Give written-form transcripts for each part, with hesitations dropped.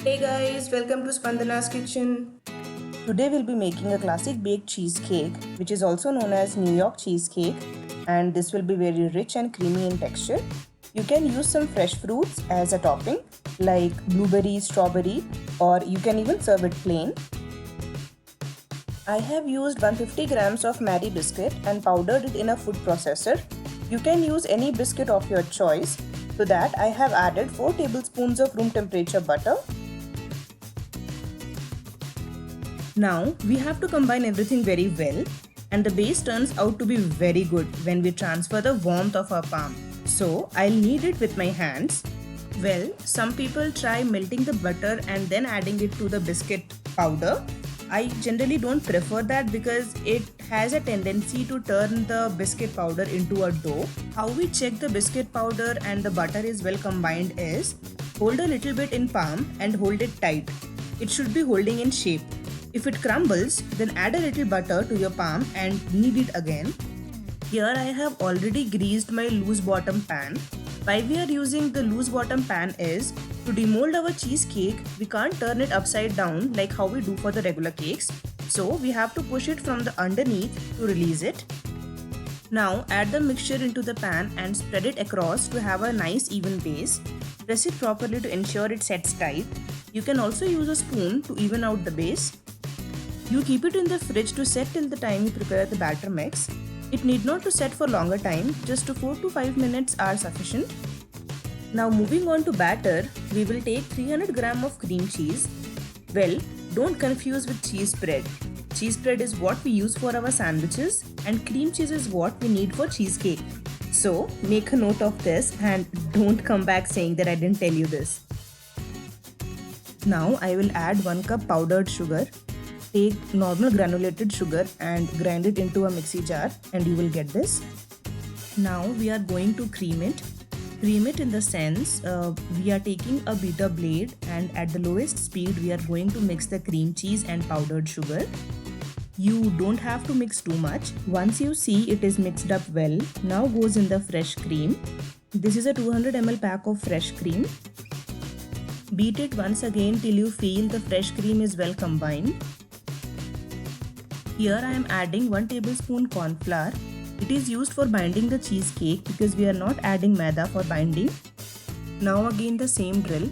Hey guys, welcome to Spandana's kitchen. Today we'll be making a classic baked cheesecake, which is also known as New York cheesecake, and this will be very rich and creamy in texture. You can use some fresh fruits as a topping like blueberry, strawberry, or you can even serve it plain. I have used 150 grams of Marie biscuit and powdered it in a food processor. You can use any biscuit of your choice. To that I have added 4 tablespoons of room temperature butter. Now we have to combine everything very well, and the base turns out to be very good when we transfer the warmth of our palm. So I'll knead it with my hands. Well, some people try melting the butter and then adding it to the biscuit powder. I generally don't prefer that because it has a tendency to turn the biscuit powder into a dough. How we check the biscuit powder and the butter is well combined is hold a little bit in palm and hold it tight. It should be holding in shape. If it crumbles, then add a little butter to your palm and knead it again. Here I have already greased my loose bottom pan. Why we are using the loose bottom pan is to demold our cheesecake, we can't turn it upside down like how we do for the regular cakes. So we have to push it from the underneath to release it. Now add the mixture into the pan and spread it across to have a nice even base. Press it properly to ensure it sets tight. You can also use a spoon to even out the base. You keep it in the fridge to set till the time you prepare the batter mix. It need not to set for longer time, just 4 to 5 minutes are sufficient. Now moving on to batter, we will take 300 gram of cream cheese. Well, don't confuse with cheese spread. Cheese spread is what we use for our sandwiches and cream cheese is what we need for cheesecake. So make a note of this and don't come back saying that I didn't tell you this. Now I will add 1 cup powdered sugar. Take normal granulated sugar and grind it into a mixie jar and you will get this. Now we are going to cream it. Cream it in the sense we are taking a beater blade and at the lowest speed we are going to mix the cream cheese and powdered sugar. You don't have to mix too much. Once you see it is mixed up well, now goes in the fresh cream. This is a 200 ml pack of fresh cream. Beat it once again till you feel the fresh cream is well combined. Here I am adding 1 tablespoon corn flour. It is used for binding the cheesecake because we are not adding maida for binding. Now again the same drill.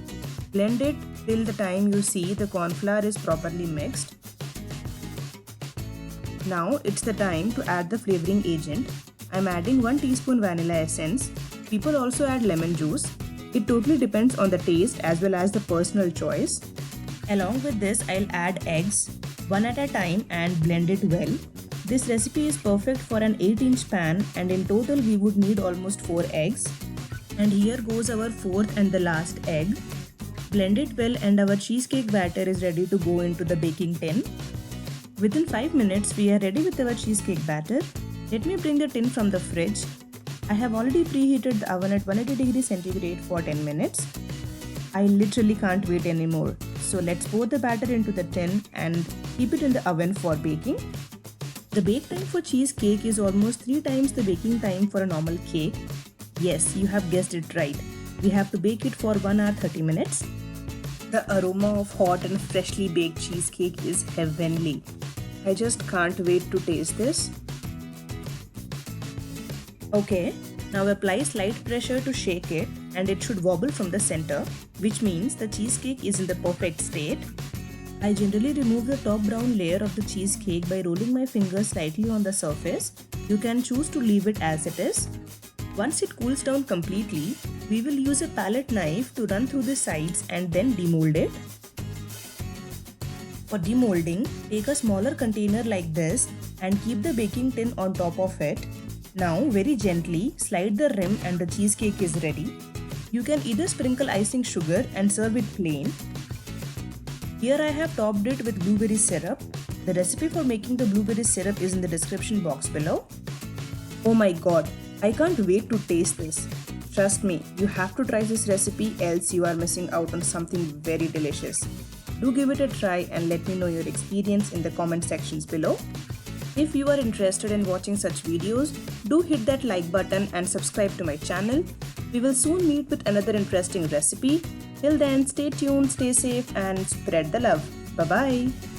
Blend it till the time you see the corn flour is properly mixed. Now it's the time to add the flavoring agent. I am adding 1 teaspoon vanilla essence. People also add lemon juice. It totally depends on the taste as well as the personal choice. Along with this, I'll add eggs, one at a time and blend it well. This recipe is perfect for an 8-inch pan and in total we would need almost 4 eggs. And here goes our 4th and the last egg. Blend it well and our cheesecake batter is ready to go into the baking tin. Within 5 minutes we are ready with our cheesecake batter. Let me bring the tin from the fridge. I have already preheated the oven at 180 degrees centigrade for 10 minutes. I literally can't wait anymore. So let's pour the batter into the tin and keep it in the oven for baking. The bake time for cheesecake is almost 3 times the baking time for a normal cake. Yes, you have guessed it right. We have to bake it for 1 hour 30 minutes. The aroma of hot and freshly baked cheesecake is heavenly. I just can't wait to taste this. Okay, now apply slight pressure to shake it and it should wobble from the center, which means the cheesecake is in the perfect state. I generally remove the top brown layer of the cheesecake by rolling my fingers slightly on the surface. You can choose to leave it as it is. Once it cools down completely, we will use a palette knife to run through the sides and then demold it. For demolding, take a smaller container like this and keep the baking tin on top of it. Now very gently slide the rim and the cheesecake is ready. You can either sprinkle icing sugar and serve it plain. Here I have topped it with blueberry syrup. The recipe for making the blueberry syrup is in the description box below. Oh my god, I can't wait to taste this. Trust me, you have to try this recipe else you are missing out on something very delicious. Do give it a try and let me know your experience in the comment sections below. If you are interested in watching such videos, do hit that like button and subscribe to my channel. We will soon meet with another interesting recipe. Till then, stay tuned, stay safe, and spread the love. Bye bye.